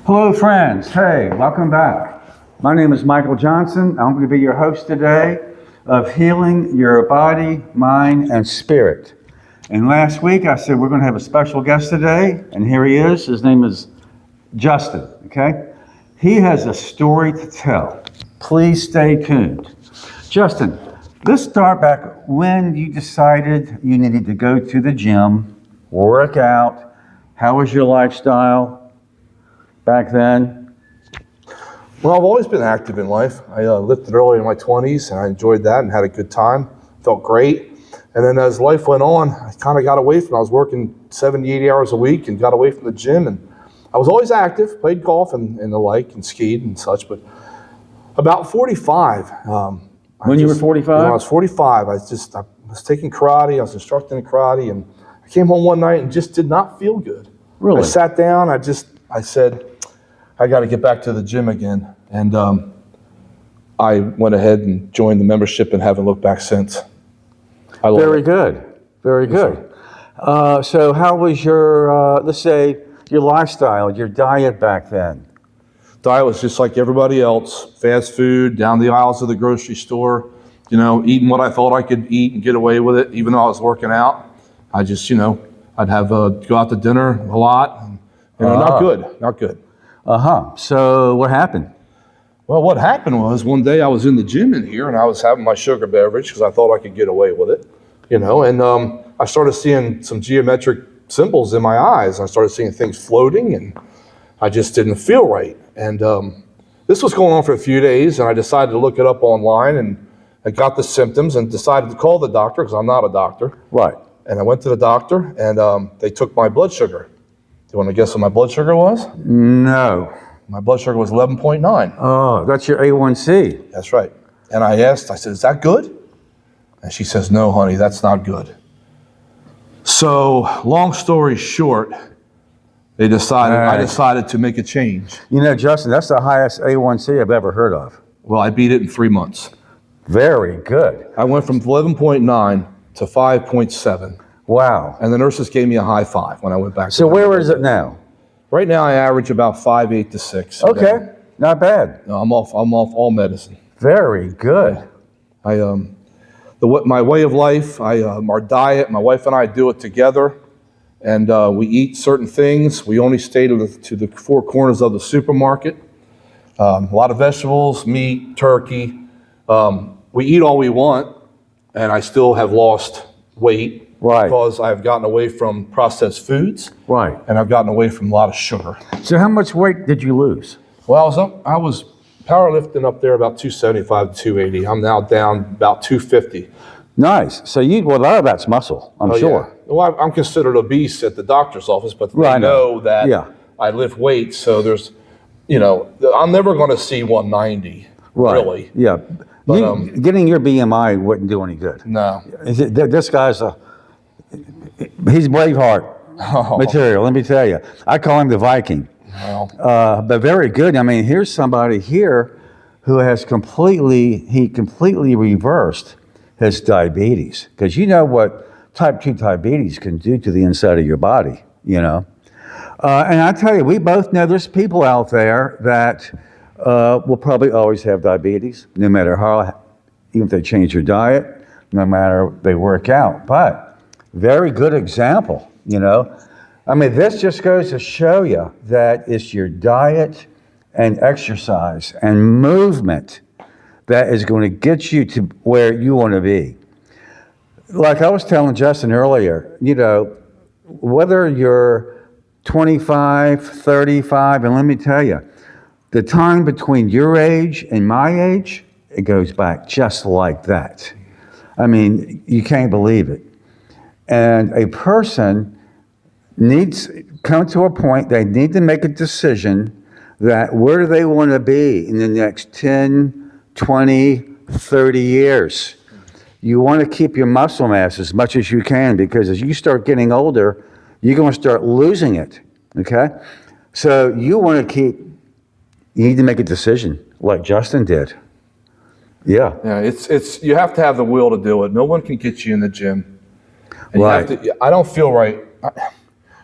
Hello, friends. Hey, welcome back. My name is Michael Johnson. I'm going to be your host today of Healing Your Body, Mind, and Spirit. And last week I said we're going to have a special guest today, and here he is. His name is Justin, okay? He has a story to tell. Please stay tuned. Justin, let's start back when you decided you needed to go to the gym, work out. How was your lifestyle back then? Well, I've always been active in life. I lifted early in my 20s, and I enjoyed that and had a good time. Felt great. And then as life went on, I kind of got away from it. I was working 70, 80 hours a week and got away from the gym. And I was always active, played golf and the like, and skied and such. But about 45. When you were 45? When I was 45, I was taking karate. I was instructing in karate. And I came home one night and just did not feel good. Really? I sat down. I said, I got to get back to the gym again. And I went ahead and joined the membership and haven't looked back since. Very good. Very good. So how was your, let's say, your lifestyle, your diet back then? Diet was just like everybody else. Fast food, down the aisles of the grocery store, eating what I thought I could eat and get away with it, even though I was working out. I just, I'd have go out to dinner a lot. And, not good. So what happened? Well, what happened was one day I was in the gym in here and I was having my sugar beverage because I thought I could get away with it, and I started seeing some geometric symbols in my eyes. I started seeing things floating and I just didn't feel right. And this was going on for a few days, and I decided to look it up online, and I got the symptoms and decided to call the doctor because I'm not a doctor. Right. And I went to the doctor and they took my blood sugar. Do you want to guess what my blood sugar was? No. My blood sugar was 11.9. Oh, that's your A1C. That's right. And I said, is that good? And she says, no, honey, that's not good. So long story short, I decided to make a change. Justin, that's the highest A1C I've ever heard of. Well, I beat it in 3 months. Very good. I went from 11.9 to 5.7. Wow. And the nurses gave me a high five when I went back. So where is it now? Right now I average about 5.8 to 6. Okay, not bad. No, I'm off all medicine. Very good. My way of life, our diet, my wife and I do it together. And we eat certain things. We only stay to the four corners of the supermarket. A lot of vegetables, meat, turkey. We eat all we want, and I still have lost weight. Right. Because I've gotten away from processed foods. Right. And I've gotten away from a lot of sugar. So how much weight did you lose? Well, I was powerlifting up there about 275 to 280. I'm now down about 250. Nice. So a lot of that's muscle, I'm sure. Yeah. Well, I'm considered obese at the doctor's office, but they know that I lift weights. So there's, I'm never going to see 190, really. Yeah. But, getting your BMI wouldn't do any good. No. This guy's he's Braveheart material, let me tell you. I call him the Viking. Wow. But very good. I mean, here's somebody here who has completely reversed his diabetes. Because you know what type 2 diabetes can do to the inside of your body, And I tell you, we both know there's people out there that will probably always have diabetes, no matter how, even if they change their diet, no matter if they work out. But very good example, I mean, this just goes to show you that it's your diet and exercise and movement that is going to get you to where you want to be. Like I was telling Justin earlier, whether you're 25, 35, and let me tell you, the time between your age and my age, it goes back just like that. I mean, you can't believe it. And a person come to a point, they need to make a decision that where do they want to be in the next 10, 20, 30 years. You want to keep your muscle mass as much as you can, because as you start getting older, you're going to start losing it, okay? So you need to make a decision like Justin did. Yeah. Yeah, it's you have to have the will to do it. No one can get you in the gym. And right. I don't feel right.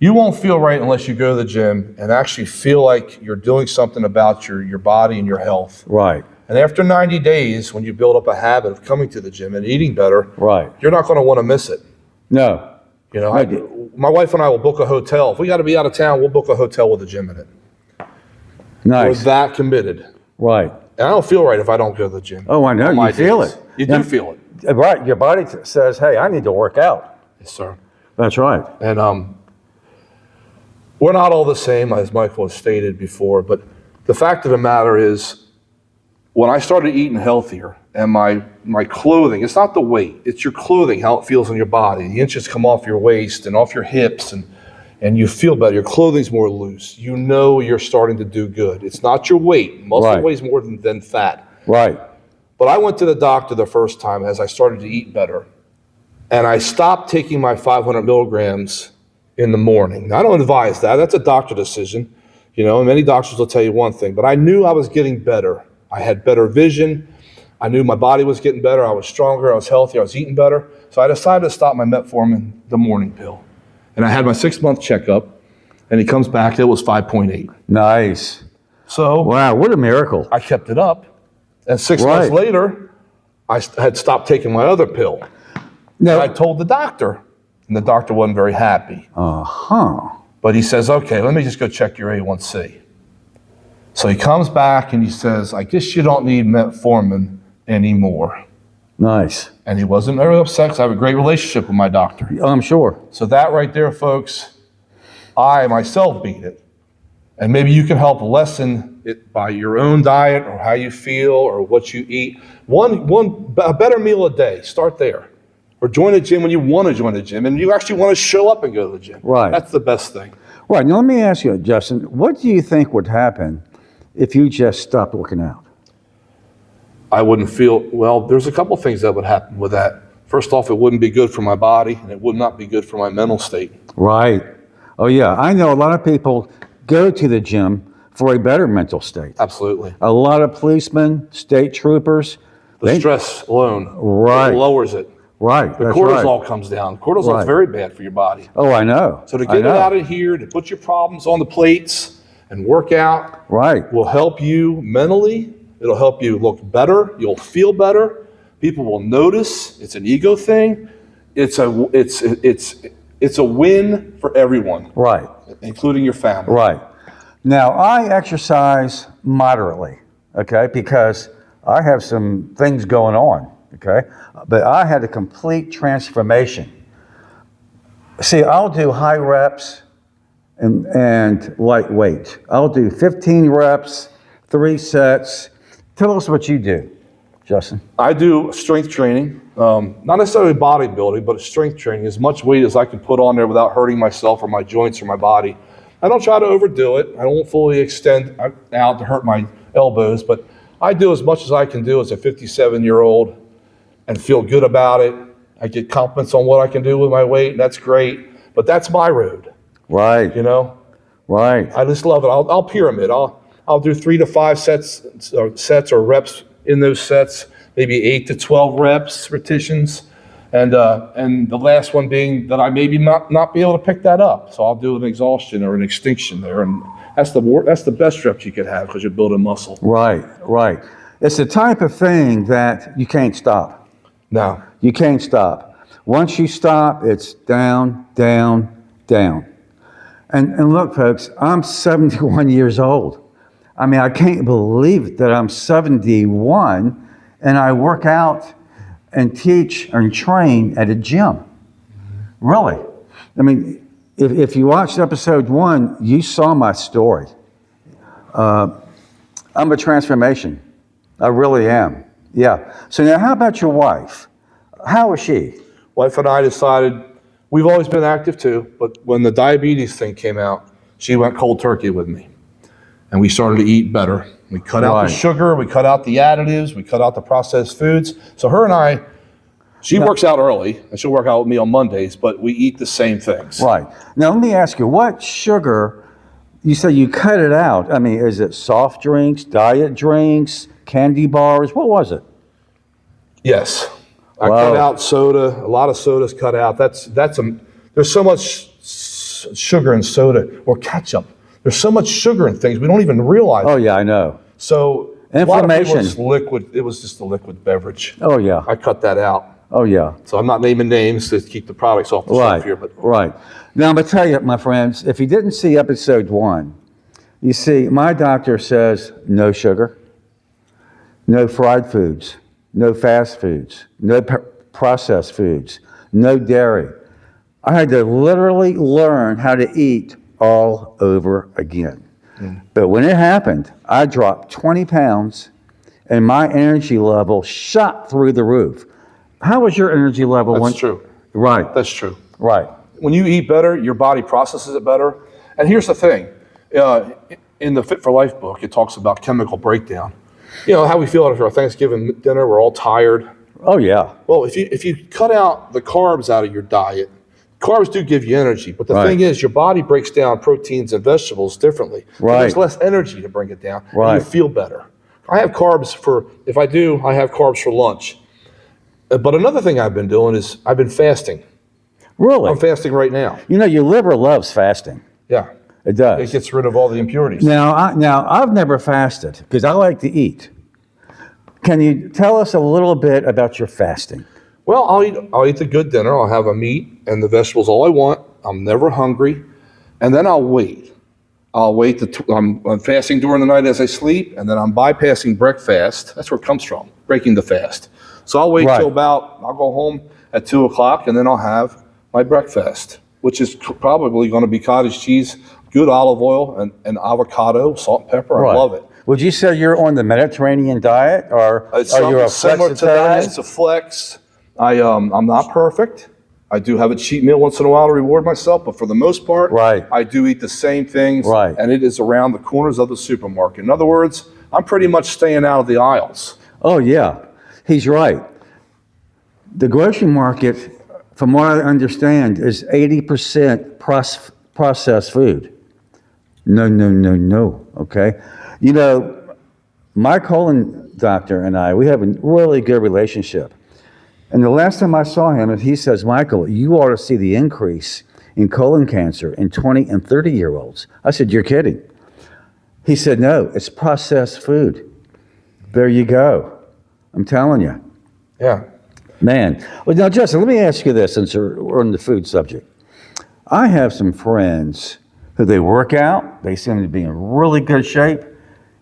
You won't feel right unless you go to the gym and actually feel like you're doing something about your body and your health. Right. And after 90 days, when you build up a habit of coming to the gym and eating better, Right. you're not going to want to miss it. No. You know, my wife and I will book a hotel. If we got to be out of town, we'll book a hotel with a gym in it. We're Nice. that committed. Right. And I don't feel right if I don't go to the gym. Oh, I know. On You my feel days. it. You do feel it. Right. Your body says, hey, I need to work out. Yes, sir. That's right. And we're not all the same, as Michael has stated before, but the fact of the matter is, when I started eating healthier and my clothing, it's not the weight, it's your clothing, how it feels on your body. The inches come off your waist and off your hips, and you feel better. Your clothing's more loose. You know you're starting to do good. It's not your weight. Muscle Right. weighs more than fat. Right. But I went to the doctor the first time as I started to eat better, and I stopped taking my 500 milligrams in the morning. Now, I don't advise that. That's a doctor decision, you know, and many doctors will tell you one thing, but I knew I was getting better. I had better vision. I knew my body was getting better. I was stronger. I was healthier. I was eating better. So I decided to stop my metformin, the morning pill. And I had my 6-month checkup, and he comes back, it was 5.8. Nice. So Wow. What a miracle. I kept it up. And 6 Right. months later, I had stopped taking my other pill. No. I told the doctor, and the doctor wasn't very happy. Uh-huh. But he says, okay, let me just go check your A1C. So he comes back and he says, I guess you don't need metformin anymore. Nice. And he wasn't very upset because I have a great relationship with my doctor. I'm sure. So that right there, folks, I myself beat it. And maybe you can help lessen it by your own diet or how you feel or what you eat. A better meal a day, start there. Or join a gym when you want to join a gym and you actually want to show up and go to the gym. Right. That's the best thing. Right. Now, let me ask you, Justin, what do you think would happen if you just stopped working out? I wouldn't feel, well, there's a couple things that would happen with that. First off, it wouldn't be good for my body and it would not be good for my mental state. Right. Oh, yeah. I know a lot of people go to the gym for a better mental state. Absolutely. A lot of policemen, state troopers. The stress alone Right. lowers it. Right. The That's cortisol right. comes down. Cortisol Right. is very bad for your body. Oh, I know. So to I get it know. out of here, to put your problems on the plates and work out Right. will help you mentally. It'll help you look better. You'll feel better. People will notice. It's an ego thing. It's a win for everyone, Right. including your family. Right. Now, I exercise moderately, okay, because I have some things going on, okay? But I had a complete transformation. See, I'll do high reps and light weight. I'll do 15 reps, 3 sets. Tell us what you do, Justin. I do strength training, not necessarily bodybuilding, but strength training, as much weight as I can put on there without hurting myself or my joints or my body. I don't try to overdo it. I don't fully extend out to hurt my elbows, but I do as much as I can do as a 57-year-old and feel good about it. I get compliments on what I can do with my weight, and that's great, but that's my road, Right. you know? Right. I just love it. I'll pyramid. I'll do 3 to 5 sets or reps in those sets, maybe 8 to 12 reps, repetitions, and the last one being that I maybe not be able to pick that up. So I'll do an exhaustion or an extinction there, and that's the best reps you could have because you're building muscle. Right. Right. It's the type of thing that you can't stop. Now, You can't stop. Once you stop, it's down, down, down. And look, folks, I'm 71 years old. I mean, I can't believe that I'm 71 and I work out and teach and train at a gym. Really. I mean, if you watched episode 1, you saw my story. I'm a transformation. I really am. Yeah. So now how about your wife? How is she? wife and I decided, we've always been active too, but when the diabetes thing came out, she went cold turkey with me. And we started to eat better. We cut out the sugar, we cut out the additives, we cut out the processed foods. So her and I, she works out early, and she'll work out with me on Mondays, but we eat the same things. Right. Now, let me ask you, what sugar, you say you cut it out. I mean, is it soft drinks, diet drinks, candy bars? What was it? Yes. I Wow. cut out soda. A lot of soda's cut out. There's so much sugar in soda or ketchup. There's so much sugar in things we don't even realize. Oh, yeah, I know. So a lot of people, Inflammation. it's liquid. It was just a liquid beverage. Oh, yeah. I cut that out. Oh, yeah. So I'm not naming names to keep the products off the Right, shelf here. But right. Now, I'm going to tell you, my friends, if you didn't see episode 1, you see, my doctor says no sugar, no fried foods, no fast foods, no processed foods, no dairy. I had to literally learn how to eat all over again. But when it happened, I dropped 20 pounds and my energy level shot through the roof. How was your energy level? that's true. Right, That's true. right. When you eat better, your body processes it better. And here's the thing. In the Fit for Life book, it talks about chemical breakdown. You know, how we feel after our Thanksgiving dinner, we're all tired. Oh, yeah. Well, if you cut out the carbs out of your diet, carbs do give you energy. But the Right. thing is, your body breaks down proteins and vegetables differently. So Right. there's less energy to bring it down. Right. And you feel better. I have carbs I have carbs for lunch. But another thing I've been doing is I've been fasting. Really? I'm fasting right now. You know, your liver loves fasting. Yeah. It It does. gets rid of all the impurities. Now, I've never fasted because I like to eat. Can you tell us a little bit about your fasting? Well, I'll eat the good dinner. I'll have a meat and the vegetables all I want. I'm never hungry. And then I'll wait. I'm fasting during the night as I sleep, and then I'm bypassing breakfast. That's where it comes from, breaking the fast. So I'll wait Right. till I'll go home at 2 o'clock, and then I'll have my breakfast, which is probably going to be cottage cheese, good olive oil, and avocado, salt and pepper. I love it. Would you say you're on the Mediterranean diet, or It's are you a something similar to that. flexitarian? It's a flex. I'm not perfect. I do have a cheat meal once in a while to reward myself, but for the most part, Right. I do eat the same things, Right. and it is around the corners of the supermarket. In other words, I'm pretty much staying out of the aisles. Oh, yeah. He's right. The grocery market, from what I understand, is 80% processed food. No. Okay? You know, my colon doctor and I, we have a really good relationship. And the last time I saw him, he says, Michael, you ought to see the increase in colon cancer in 20 and 30-year-olds. I said, you're kidding. He said, no, it's processed food. There you go. I'm telling you. Yeah. Man. Well, now, Justin, let me ask you this, since we're on the food subject. I have some friends who they work out. They seem to be in really good shape.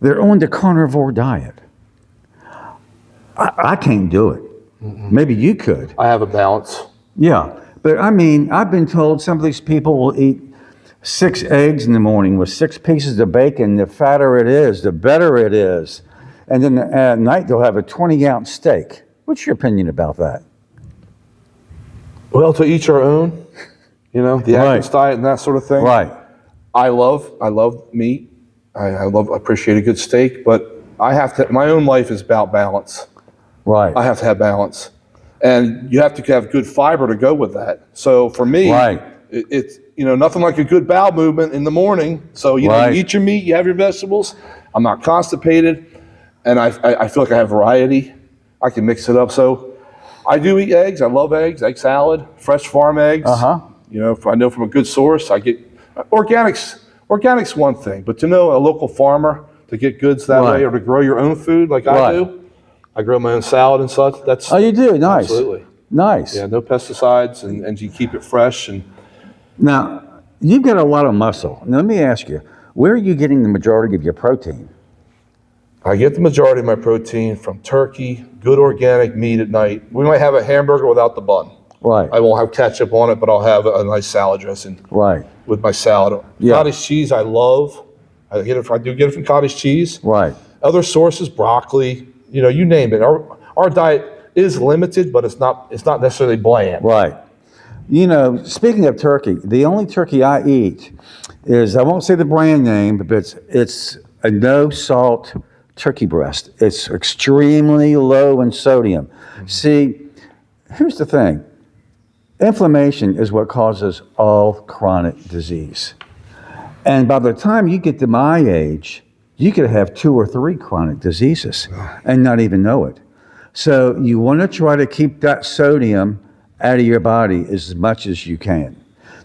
They're on the carnivore diet. I can't do it. Maybe you could. I have a balance. Yeah. But I mean, I've been told some of these people will eat 6 eggs in the morning with 6 pieces of bacon. The fatter it is, the better it is. And then at night, they'll have a 20-ounce steak. What's your opinion about that? Well, to each our own, you know, the Atkins diet and that sort of thing. Right. I love meat. I appreciate a good steak, but my own life is about balance. Right. I have to have balance. And you have to have good fiber to go with that. So for me, Right. it's, nothing like a good bowel movement in the morning. So, you Right. eat your meat, you have your vegetables. I'm not constipated, and I feel like I have variety. I can mix it up. So I do eat eggs. I love eggs, egg salad, fresh farm eggs. Uh-huh. If I know from a good source, I get organics. Organics one thing, but to know a local farmer to get goods that Right. way, or to grow your own food like I Right. do. I grow my own salad and such. That's Oh, you do? Nice. absolutely. Nice. Yeah, no pesticides, and you keep it fresh. And Now, you've got a lot of muscle. Now, let me ask you, where are you getting the majority of your protein? I get the majority of my protein from turkey, good organic meat at night. We might have a hamburger without the bun. Right. I won't have ketchup on it, but I'll have a nice salad dressing Right. with my salad. Yeah. Cottage cheese, I love. I do get it from cottage cheese. Right. Other sources, broccoli, you name it. Our diet is limited, but it's not necessarily bland. Right. Speaking of turkey, the only turkey I eat is, I won't say the brand name, but it's a no-salt turkey breast. It's extremely low in sodium. See, here's the thing. Inflammation is what causes all chronic disease. And by the time you get to my age, you could have 2 or 3 chronic diseases and not even know it. So you want to try to keep that sodium out of your body as much as you can.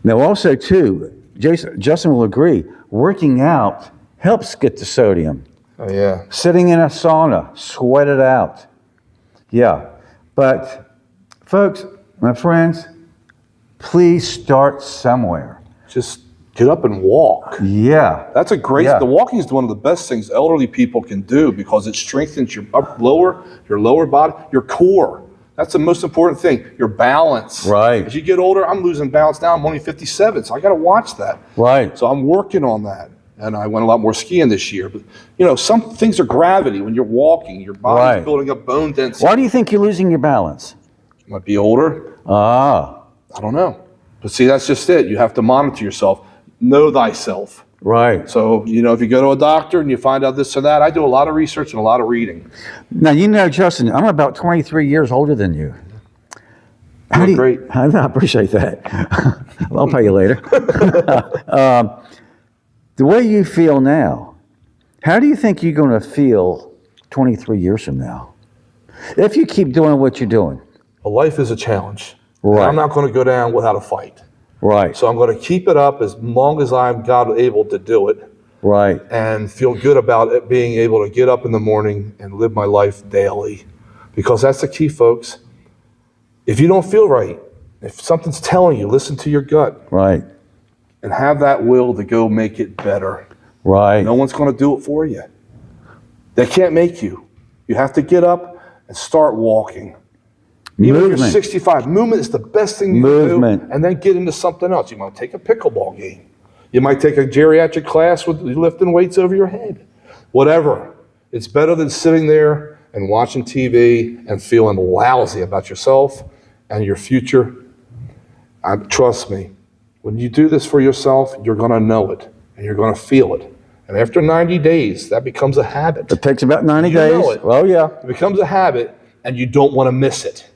Now also too, Justin will agree, working out helps get the sodium. Oh, yeah. Sitting in a sauna, sweat it out. Yeah. But, folks, my friends, please start somewhere. Just get up and walk. Yeah. That's a great, Yeah. the walking is one of the best things elderly people can do because it strengthens your lower body, your core. That's the most important thing, your balance. Right. As you get older, I'm losing balance now. I'm only 57, so I got to watch that. Right. So I'm working on that. And I went a lot more skiing this year. But, you know, some things are gravity. When you're walking, your body's Right. building up bone density. Why do you think you're losing your balance? You might be older. Ah, I don't know. But see, that's just it. You have to monitor yourself. Know thyself. right. So, you know, if you go to a doctor and you find out this or that, I do a lot of research and a lot of reading. Now, you know, Justin, I'm about 23 years older than you. You're great. I appreciate that. I'll pay you later. The way you feel now, how do you think you're going to feel 23 years from now? If you keep doing what you're doing. Well, life is a challenge. Right. And I'm not going to go down without a fight. Right, So I'm going to keep it up as long as I'm God able to do it right, and feel good about it, being able to get up in the morning and live my life daily. Because that's the key, folks. If you don't feel right, if something's telling you, listen to your gut right, and have that will to go make it better. right. No one's going to do it for you. They can't make you. You have to get up and start walking. Even if you're Movement. 65, movement is the best thing you Movement. can do. And then get into something else. You might take a pickleball game. You might take a geriatric class with lifting weights over your head. Whatever. It's better than sitting there and watching TV and feeling lousy about yourself and your future. Trust me, when you do this for yourself, you're going to know it and you're going to feel it. And after 90 days, that becomes a habit. It takes about 90 You days. know it. Oh, yeah. It becomes a habit and you don't want to miss it.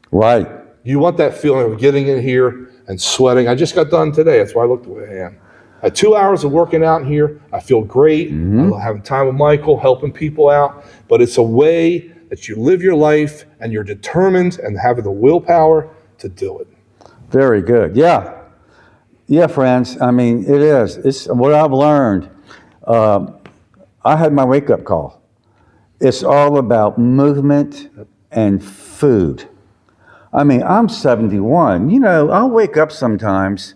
Right. You want that feeling of getting in here and sweating. I just got done today. That's why I look the way I am. I had 2 hours of working out in here. I feel great. Mm-hmm. I'm having time with Michael, helping people out. But it's a way that you live your life and you're determined and having the willpower to do it. Very good. Yeah. Yeah, friends. I mean, it is. It's what I've learned. I had my wake-up call. It's all about movement and food. I mean, I'm 71. You know, I'll wake up sometimes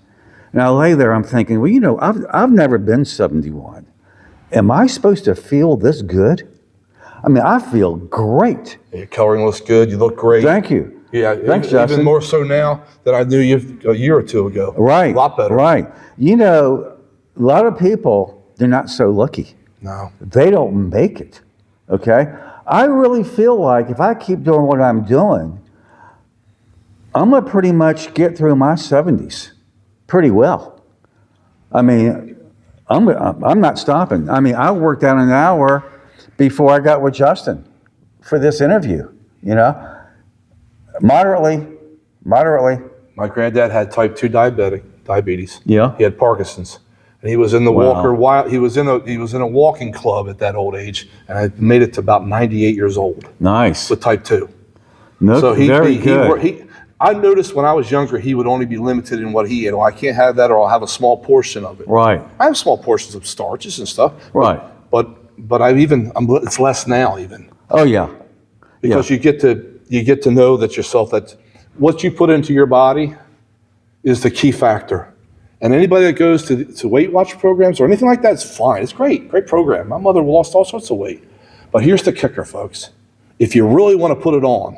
and I'll lay there, I'm thinking, well, you know, I've never been 71. Am I supposed to feel this good? I mean, I feel great. Your coloring looks good. You look great. Thank you. Yeah, Thanks, even Justin. more so now than I knew you a year or two ago. Right. A lot better. Right. You know, a lot of people, they're not so lucky. No. They don't make it. Okay? I really feel like if I keep doing what I'm doing, I'm going to pretty much get through my 70s pretty well. I mean, I'm not stopping. I mean, I worked out an hour before I got with Justin for this interview, you know? Moderately. My granddad had type 2 diabetes. Yeah. He had Parkinson's. And he was in the Wow. walker while he was in a walking club at that old age, and I made it to about 98 years old Nice. with type 2. No, So very good. I noticed when I was younger he would only be limited in what he ate. Oh, I can't have that, or I'll have a small portion of it. Right. I have small portions of starches and stuff. Right. But it's less now even Oh, yeah. because you get to know that yourself, that what you put into your body is the key factor. And anybody that goes to Weight Watch programs or anything like that is fine. It's great program. My mother lost all sorts of weight. But here's the kicker, folks. If you really want to put it on,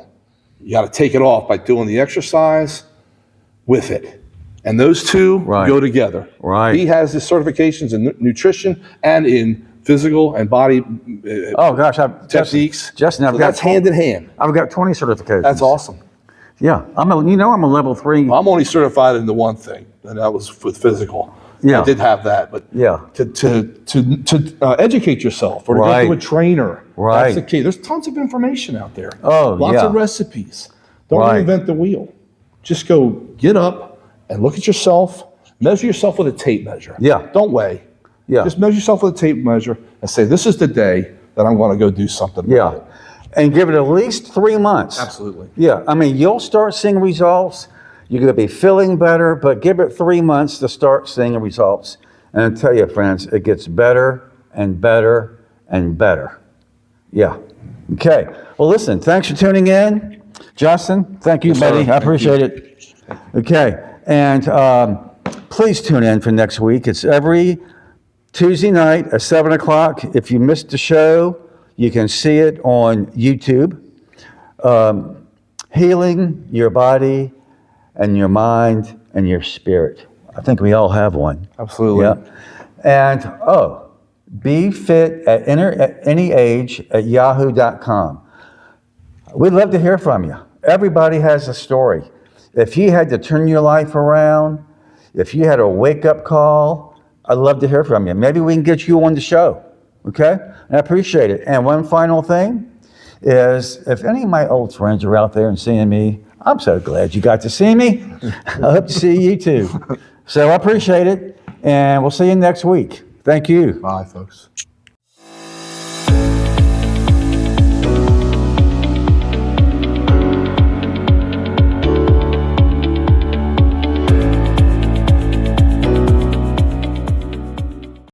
you got to take it off by doing the exercise with it. And those two Right. go together. Right. He has his certifications in nutrition and in physical and body Oh, gosh. techniques. Justin, So that's hand in hand. I've got 20 certifications. That's awesome. Yeah. I'm a level 3. I'm only certified in the one thing, and that was with physical. Yeah. I did have that, but Yeah. to educate yourself or to Right. go to a trainer. Right. That's the key. There's tons of information out there. Oh, Lots yeah. of recipes. Don't Right. reinvent the wheel. Just go get up and look at yourself. Measure yourself with a tape measure. Yeah. Don't weigh. Yeah. Just measure yourself with a tape measure and say, this is the day that I'm going to go do something. Yeah. about it. And give it at least 3 months. Absolutely. Yeah. I mean, you'll start seeing results. You're going to be feeling better, but give it 3 months to start seeing the results. And I tell you, friends, it gets better and better and better. Yeah. Okay. Well, listen, thanks for tuning in. Justin, thank you, Yes, sir. buddy. I Thank appreciate you. it. Okay. And please tune in for next week. It's every Tuesday night at 7 o'clock. If you missed the show, you can see it on YouTube. Healing your body and your mind and your spirit. I think we all have one. Absolutely. Yeah. And, be fit at any age at yahoo.com. We'd love to hear from you. Everybody has a story. If you had to turn your life around, if you had a wake-up call, I'd love to hear from you. Maybe we can get you on the show, okay? And I appreciate it. And one final thing is, if any of my old friends are out there and seeing me, I'm so glad you got to see me. I hope to see you too. So I appreciate it, and we'll see you next week. Thank you. Bye, folks.